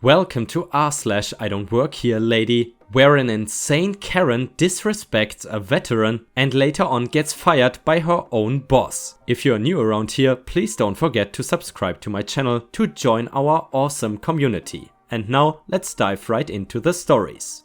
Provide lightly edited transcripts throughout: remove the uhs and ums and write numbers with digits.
Welcome to r/IDontWorkHereLady, where an insane Karen disrespects a veteran and later on gets fired by her own boss. If you're new around here, please don't forget to subscribe to my channel to join our awesome community. And now let's dive right into the stories.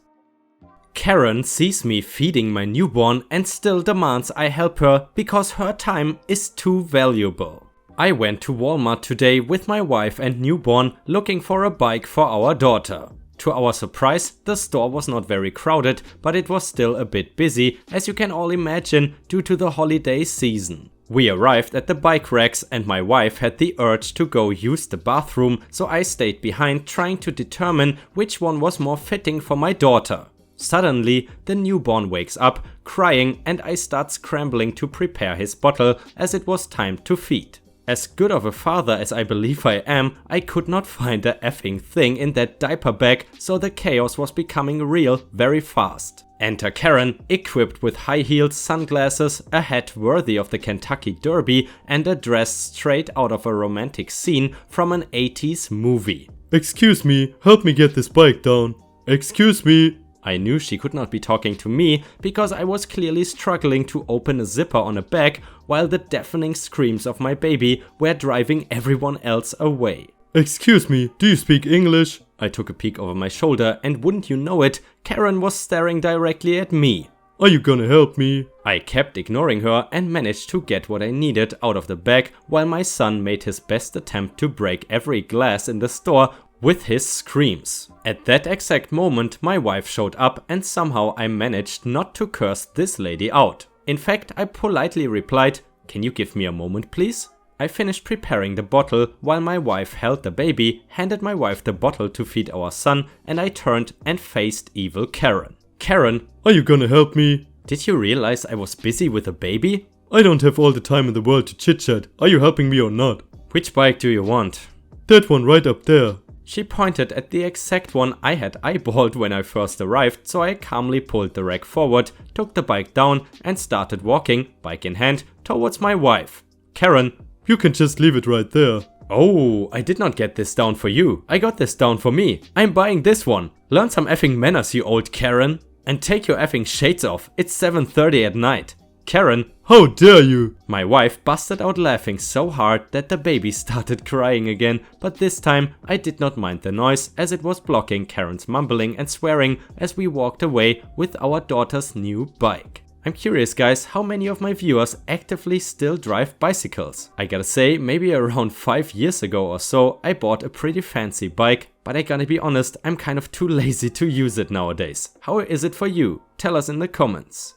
Karen sees me feeding my newborn and still demands I help her because her time is too valuable. I went to Walmart today with my wife and newborn looking for a bike for our daughter. To our surprise, the store was not very crowded, but it was still a bit busy, as you can all imagine, due to the holiday season. We arrived at the bike racks and my wife had the urge to go use the bathroom, so I stayed behind trying to determine which one was more fitting for my daughter. Suddenly, the newborn wakes up, crying, and I start scrambling to prepare his bottle as it was time to feed. As good of a father as I believe I am, I could not find a effing thing in that diaper bag, so the chaos was becoming real very fast. Enter Karen, equipped with high heels, sunglasses, a hat worthy of the Kentucky Derby, and a dress straight out of a romantic scene from an 80s movie. Excuse me, help me get this bike down. Excuse me. I knew she could not be talking to me because I was clearly struggling to open a zipper on a bag while the deafening screams of my baby were driving everyone else away. Excuse me, do you speak English? I took a peek over my shoulder and wouldn't you know it, Karen was staring directly at me. Are you gonna help me? I kept ignoring her and managed to get what I needed out of the bag while my son made his best attempt to break every glass in the store with his screams. At that exact moment, my wife showed up and somehow I managed not to curse this lady out. In fact, I politely replied, "Can you give me a moment, please?" I finished preparing the bottle while my wife held the baby, handed my wife the bottle to feed our son, and I turned and faced evil Karen. "Karen, are you gonna help me? Did you realize I was busy with a baby? I don't have all the time in the world to chit-chat. Are you helping me or not? Which bike do you want?" That one right up there. She pointed at the exact one I had eyeballed when I first arrived, so I calmly pulled the rack forward, took the bike down and started walking, bike in hand, towards my wife. "Karen, you can just leave it right there." "Oh, I did not get this down for you. I got this down for me. I'm buying this one. Learn some effing manners, you old Karen. And take your effing shades off. It's 7:30 at night. Karen, how dare you?" My wife busted out laughing so hard that the baby started crying again, but this time I did not mind the noise as it was blocking Karen's mumbling and swearing as we walked away with our daughter's new bike. I'm curious guys, how many of my viewers actively still drive bicycles? I gotta say, maybe around 5 years ago or so I bought a pretty fancy bike, but I gotta be honest, I'm kind of too lazy to use it nowadays. How is it for you? Tell us in the comments.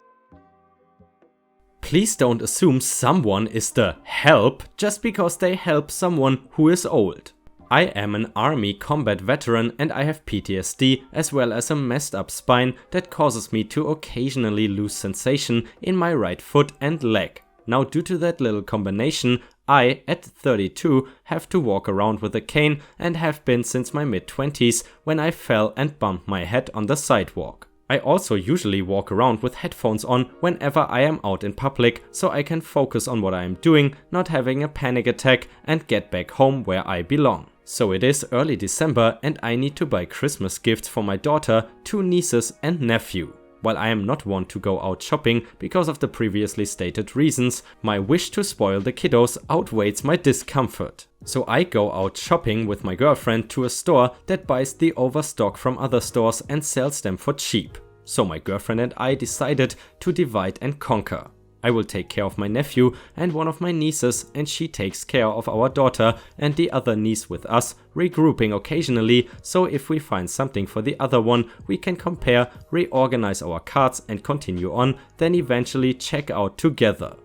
Please don't assume someone is the help just because they help someone who is old. I am an army combat veteran and I have PTSD as well as a messed up spine that causes me to occasionally lose sensation in my right foot and leg. Now due to that little combination, I, at 32, have to walk around with a cane and have been since my mid-20s when I fell and bumped my head on the sidewalk. I also usually walk around with headphones on whenever I am out in public so I can focus on what I am doing, not having a panic attack and get back home where I belong. So it is early December and I need to buy Christmas gifts for my daughter, 2 nieces and nephew. While I am not one to go out shopping because of the previously stated reasons, my wish to spoil the kiddos outweighs my discomfort. So I go out shopping with my girlfriend to a store that buys the overstock from other stores and sells them for cheap. So my girlfriend and I decided to divide and conquer. I will take care of my nephew and one of my nieces and she takes care of our daughter and the other niece with us, regrouping occasionally, so if we find something for the other one we can compare, reorganize our carts and continue on, then eventually check out together.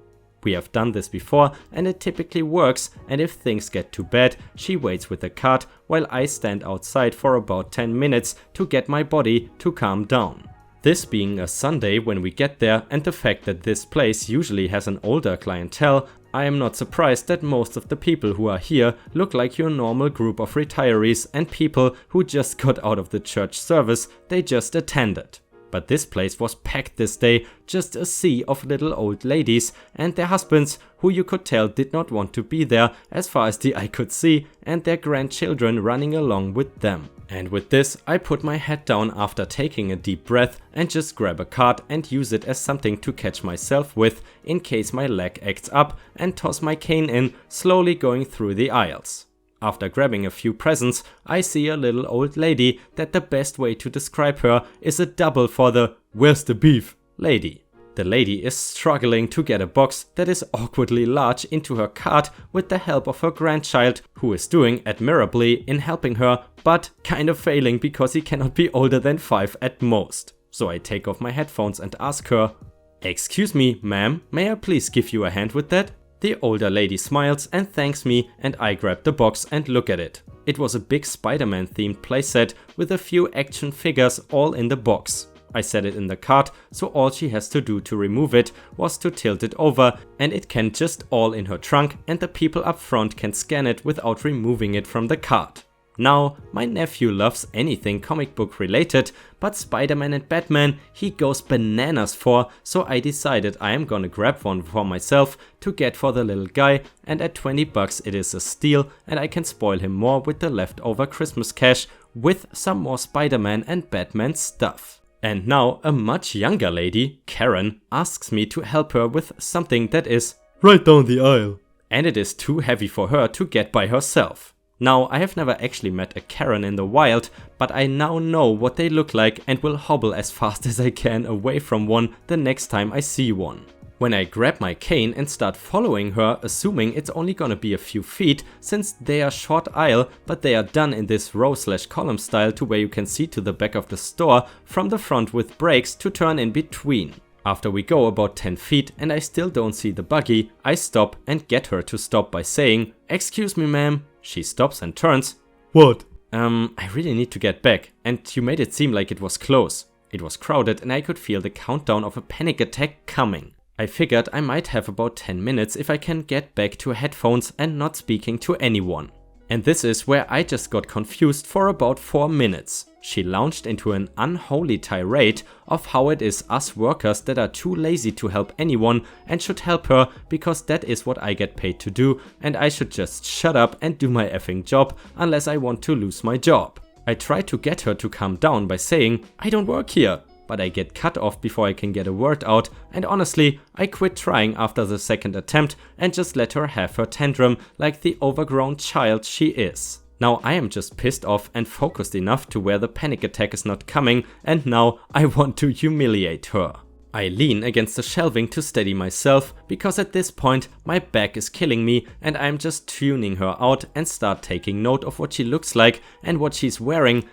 We have done this before and it typically works, and if things get too bad she waits with the cart while I stand outside for about 10 minutes to get my body to calm down. This being a Sunday when we get there and the fact that this place usually has an older clientele, I am not surprised that most of the people who are here look like your normal group of retirees and people who just got out of the church service they just attended. But this place was packed this day, just a sea of little old ladies and their husbands who you could tell did not want to be there as far as the eye could see, and their grandchildren running along with them. And with this, I put my head down after taking a deep breath and just grab a card and use it as something to catch myself with in case my leg acts up, and toss my cane in, slowly going through the aisles. After grabbing a few presents, I see a little old lady that the best way to describe her is a double for the "where's the beef" lady. The lady is struggling to get a box that is awkwardly large into her cart with the help of her grandchild, who is doing admirably in helping her, but kind of failing because he cannot be older than 5 at most. So I take off my headphones and ask her, "Excuse me, ma'am, may I please give you a hand with that?" The older lady smiles and thanks me, and I grab the box and look at it. It was a big Spider-Man themed playset with a few action figures all in the box. I set it in the cart, so all she has to do to remove it was to tilt it over, and it can just all in her trunk, and the people up front can scan it without removing it from the cart. Now, my nephew loves anything comic book related, but Spider-Man and Batman he goes bananas for, so I decided I am gonna grab one for myself to get for the little guy, and at $20 it is a steal, and I can spoil him more with the leftover Christmas cash with some more Spider-Man and Batman stuff. And now a much younger lady, Karen, asks me to help her with something that is Right down the aisle. and it is too heavy for her to get by herself. Now, I have never actually met a Karen in the wild, but I now know what they look like and will hobble as fast as I can away from one the next time I see one. When I grab my cane and start following her, assuming it's only gonna be a few feet since they are short aisle, but they are done in this row/column style to where you can see to the back of the store from the front with brakes to turn in between. After we go about 10 feet and I still don't see the buggy, I stop and get her to stop by saying, "Excuse me, ma'am." She stops and turns. What? I really need to get back, and you made it seem like it was close. It was crowded and I could feel the countdown of a panic attack coming. I figured I might have about 10 minutes if I can get back to headphones and not speaking to anyone. And this is where I just got confused for about 4 minutes. She launched into an unholy tirade of how it is us workers that are too lazy to help anyone and should help her because that is what I get paid to do, and I should just shut up and do my effing job unless I want to lose my job. I try to get her to calm down by saying, "I don't work here," but I get cut off before I can get a word out, and honestly, I quit trying after the second attempt and just let her have her tantrum like the overgrown child she is. Now I am just pissed off and focused enough to where the panic attack is not coming, and now I want to humiliate her. I lean against the shelving to steady myself because at this point my back is killing me and I'm just tuning her out and start taking note of what she looks like and what she's wearing,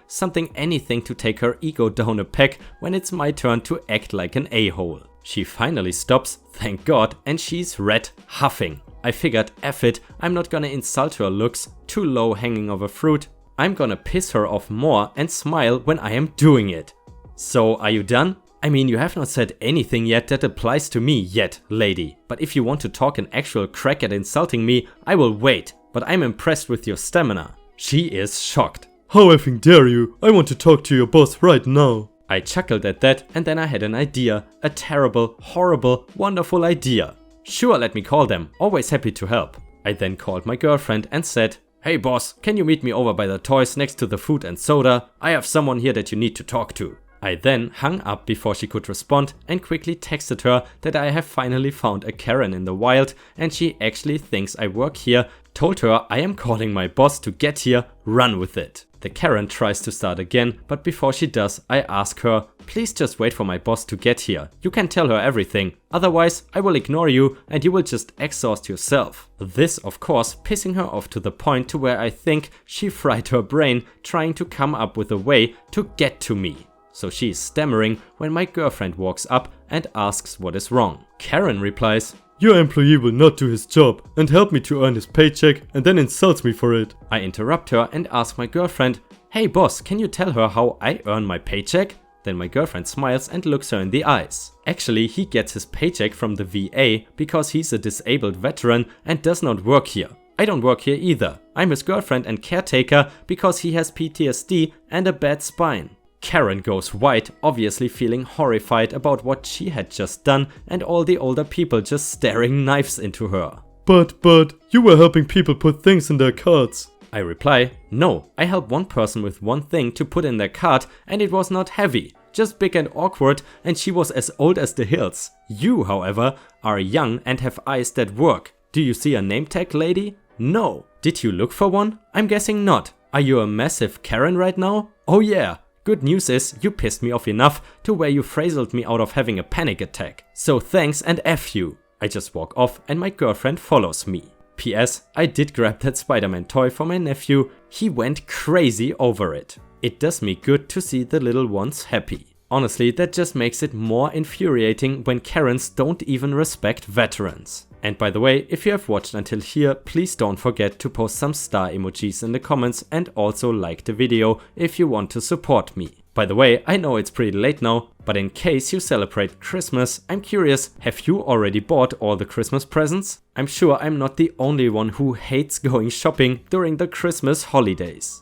anything to take her ego down a peg when it's my turn to act like an a-hole. She finally stops, thank God, and she's red, huffing. I figured, F it, I'm not gonna insult her looks, too low hanging over fruit. I'm gonna piss her off more and smile when I am doing it. "So, are you done? I mean, you have not said anything yet that applies to me yet, lady. But if you want to talk an actual crack at insulting me, I will wait. But I'm impressed with your stamina." She is shocked. How effing dare you? I want to talk to your boss right now. I chuckled at that, and then I had an idea. A terrible, horrible, wonderful idea. "Sure, let me call them. Always happy to help." I then called my girlfriend and said, "Hey boss, can you meet me over by the toys next to the food and soda? I have someone here that you need to talk to." I then hung up before she could respond and quickly texted her that I have finally found a Karen in the wild and she actually thinks I work here, told her I am calling my boss to get here, run with it. The Karen tries to start again, but before she does, I ask her, "Please just wait for my boss to get here. You can tell her everything, otherwise I will ignore you and you will just exhaust yourself." This of course pissing her off to the point to where I think she fried her brain trying to come up with a way to get to me. So she is stammering when my girlfriend walks up and asks what is wrong. Karen replies, "Your employee will not do his job and help me to earn his paycheck and then insults me for it." I interrupt her and ask my girlfriend, "Hey boss, can you tell her how I earn my paycheck?" Then my girlfriend smiles and looks her in the eyes. Actually, he gets his paycheck from the VA because he's a disabled veteran and does not work here. I don't work here either. I'm his girlfriend and caretaker because he has PTSD and a bad spine. Karen goes white, obviously feeling horrified about what she had just done and all the older people just staring knives into her. But, you were helping people put things in their carts. I reply, no, I helped one person with one thing to put in their cart and it was not heavy, just big and awkward, and she was as old as the hills. You, however, are young and have eyes that work. Do you see a name tag, lady? No. Did you look for one? I'm guessing not. Are you a massive Karen right now? Oh yeah. Good news is you pissed me off enough to where you frazzled me out of having a panic attack. So thanks and F you. I just walk off and my girlfriend follows me. PS, I did grab that Spider-Man toy for my nephew. He went crazy over it. It does me good to see the little ones happy. Honestly, that just makes it more infuriating when Karens don't even respect veterans. And by the way, if you have watched until here, please don't forget to post some star emojis in the comments and also like the video if you want to support me. By the way, I know it's pretty late now, but in case you celebrate Christmas, I'm curious, have you already bought all the Christmas presents? I'm sure I'm not the only one who hates going shopping during the Christmas holidays.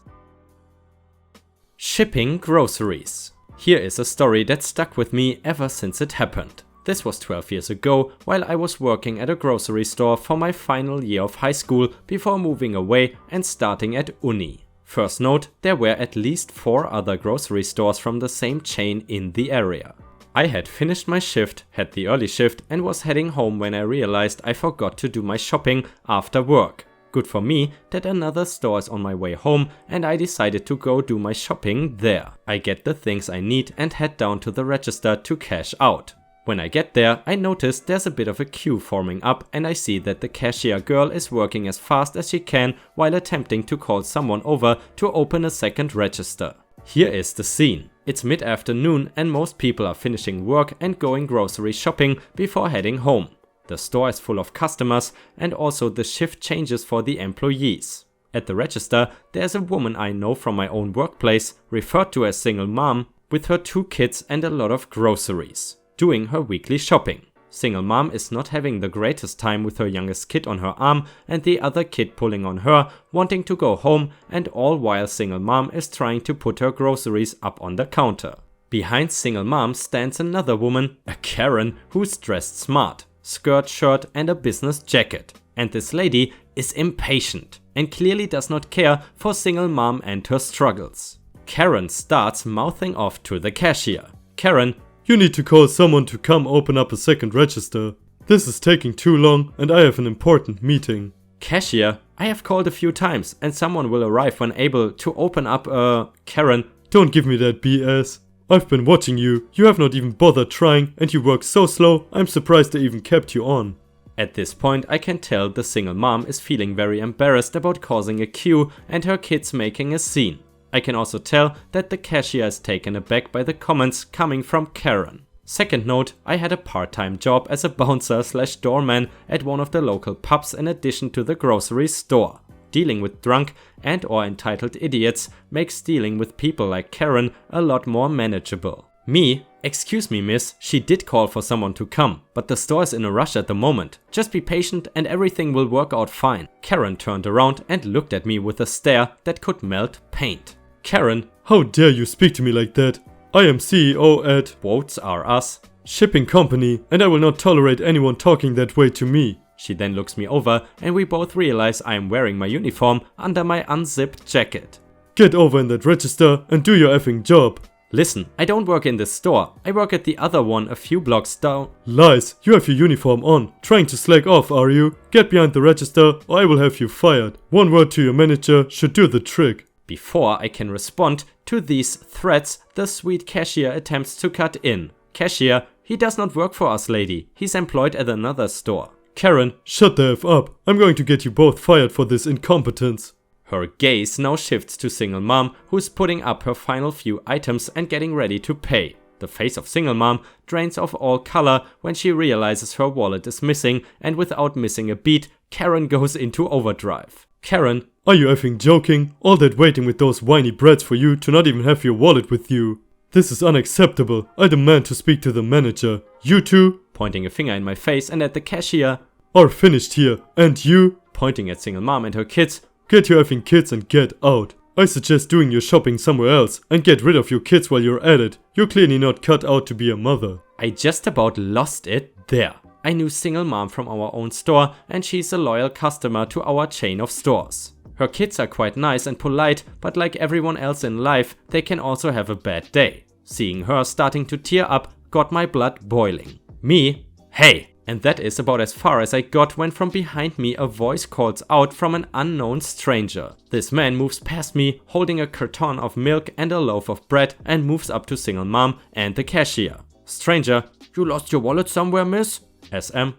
Shipping groceries. Here is a story that stuck with me ever since it happened. This was 12 years ago while I was working at a grocery store for my final year of high school before moving away and starting at uni. First note, there were at least 4 other grocery stores from the same chain in the area. I had finished my shift, had the early shift and was heading home when I realized I forgot to do my shopping after work. Good for me that another store is on my way home and I decided to go do my shopping there. I get the things I need and head down to the register to cash out. When I get there, I notice there's a bit of a queue forming up and I see that the cashier girl is working as fast as she can while attempting to call someone over to open a second register. Here is the scene. It's mid-afternoon and most people are finishing work and going grocery shopping before heading home. The store is full of customers and also the shift changes for the employees. At the register, there's a woman I know from my own workplace, referred to as single mom, with her 2 kids and a lot of groceries, doing her weekly shopping. Single mom is not having the greatest time with her youngest kid on her arm and the other kid pulling on her, wanting to go home, and all while single mom is trying to put her groceries up on the counter. Behind single mom stands another woman, a Karen, who's dressed smart. Skirt, shirt and a business jacket. And this lady is impatient and clearly does not care for single mom and her struggles. Karen starts mouthing off to the cashier. Karen, you need to call someone to come open up a second register. This is taking too long and I have an important meeting. Cashier, I have called a few times and someone will arrive when able to open up Karen, don't give me that BS. I've been watching you. You have not even bothered trying and you work so slow, I'm surprised they even kept you on. At this point I can tell the single mom is feeling very embarrassed about causing a queue and her kids making a scene. I can also tell that the cashier is taken aback by the comments coming from Karen. Second note, I had a part-time job as a bouncer/doorman at one of the local pubs in addition to the grocery store. Dealing with drunk and or entitled idiots makes dealing with people like Karen a lot more manageable. Me, excuse me miss, she did call for someone to come, but the store is in a rush at the moment. Just be patient and everything will work out fine. Karen turned around and looked at me with a stare that could melt paint. Karen, how dare you speak to me like that? I am CEO at quotes are us shipping company and I will not tolerate anyone talking that way to me. She then looks me over and we both realize I am wearing my uniform under my unzipped jacket. Get over in that register and do your effing job. Listen, I don't work in this store. I work at the other one a few blocks down. Lies, you have your uniform on. Trying to slack off, are you? Get behind the register or I will have you fired. One word to your manager should do the trick. Before I can respond to these threats, the sweet cashier attempts to cut in. Cashier, he does not work for us, lady. He's employed at another store. Karen, shut the F up. I'm going to get you both fired for this incompetence. Her gaze now shifts to single mom, who's putting up her final few items and getting ready to pay. The face of single mom drains of all color when she realizes her wallet is missing, and without missing a beat, Karen goes into overdrive. Karen, are you effing joking? All that waiting with those whiny brats for you to not even have your wallet with you. This is unacceptable. I demand to speak to the manager. You two, pointing a finger in my face and at the cashier, are finished here. And you, pointing at single mom and her kids, get your effing kids and get out. I suggest doing your shopping somewhere else and get rid of your kids while you're at it. You're clearly not cut out to be a mother. I just about lost it there. I knew single mom from our own store and she's a loyal customer to our chain of stores. Her kids are quite nice and polite, but like everyone else in life, they can also have a bad day. Seeing her starting to tear up got my blood boiling. Me? Hey! And that is about as far as I got when from behind me a voice calls out from an unknown stranger. This man moves past me holding a carton of milk and a loaf of bread and moves up to single mom and the cashier. Stranger: "You lost your wallet somewhere, miss?" SM: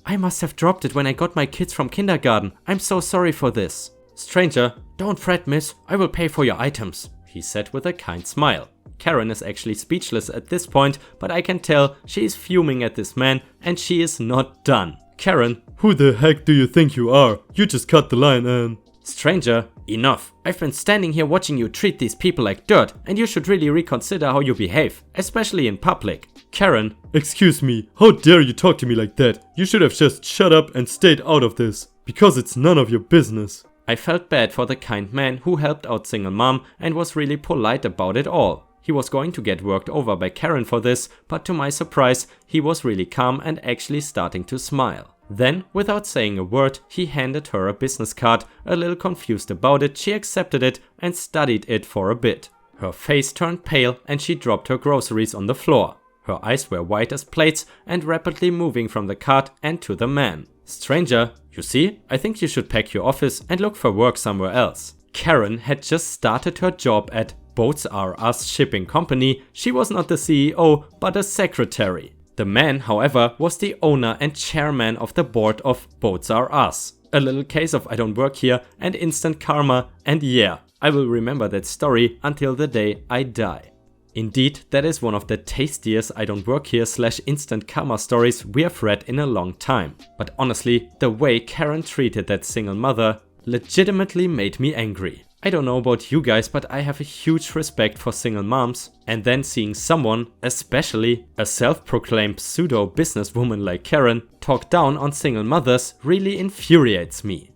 "I must have dropped it when I got my kids from kindergarten. I'm so sorry for this." Stranger: "Don't fret, miss. I will pay for your items," he said with a kind smile. Karen is actually speechless at this point, but I can tell she is fuming at this man and she is not done. Karen: "Who the heck do you think you are? You just cut the line and..." Stranger: "Enough. I've been standing here watching you treat these people like dirt and you should really reconsider how you behave, especially in public." Karen: "Excuse me, how dare you talk to me like that? You should have just shut up and stayed out of this, because it's none of your business." I felt bad for the kind man who helped out single mom and was really polite about it all. He was going to get worked over by Karen for this, but to my surprise, he was really calm and actually starting to smile. Then, without saying a word, he handed her a business card. A little confused about it, she accepted it and studied it for a bit. Her face turned pale and she dropped her groceries on the floor. Her eyes were white as plates and rapidly moving from the cart and to the man. Stranger: "You see, I think you should pack your office and look for work somewhere else." Karen had just started her job at Boats R Us shipping company. She was not the CEO, but a secretary. The man, however, was the owner and chairman of the board of Boats R Us. A little case of I don't work here and instant karma, and yeah, I will remember that story until the day I die. Indeed, that is one of the tastiest I don't work here / instant karma stories we have read in a long time. But honestly, the way Karen treated that single mother legitimately made me angry. I don't know about you guys, but I have a huge respect for single moms, and then seeing someone, especially a self-proclaimed pseudo businesswoman like Karen, talk down on single mothers really infuriates me.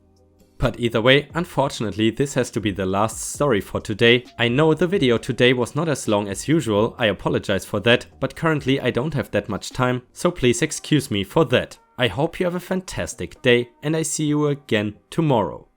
But either way, unfortunately this has to be the last story for today. I know the video today was not as long as usual, I apologize for that, but currently I don't have that much time, so please excuse me for that. I hope you have a fantastic day and I see you again tomorrow.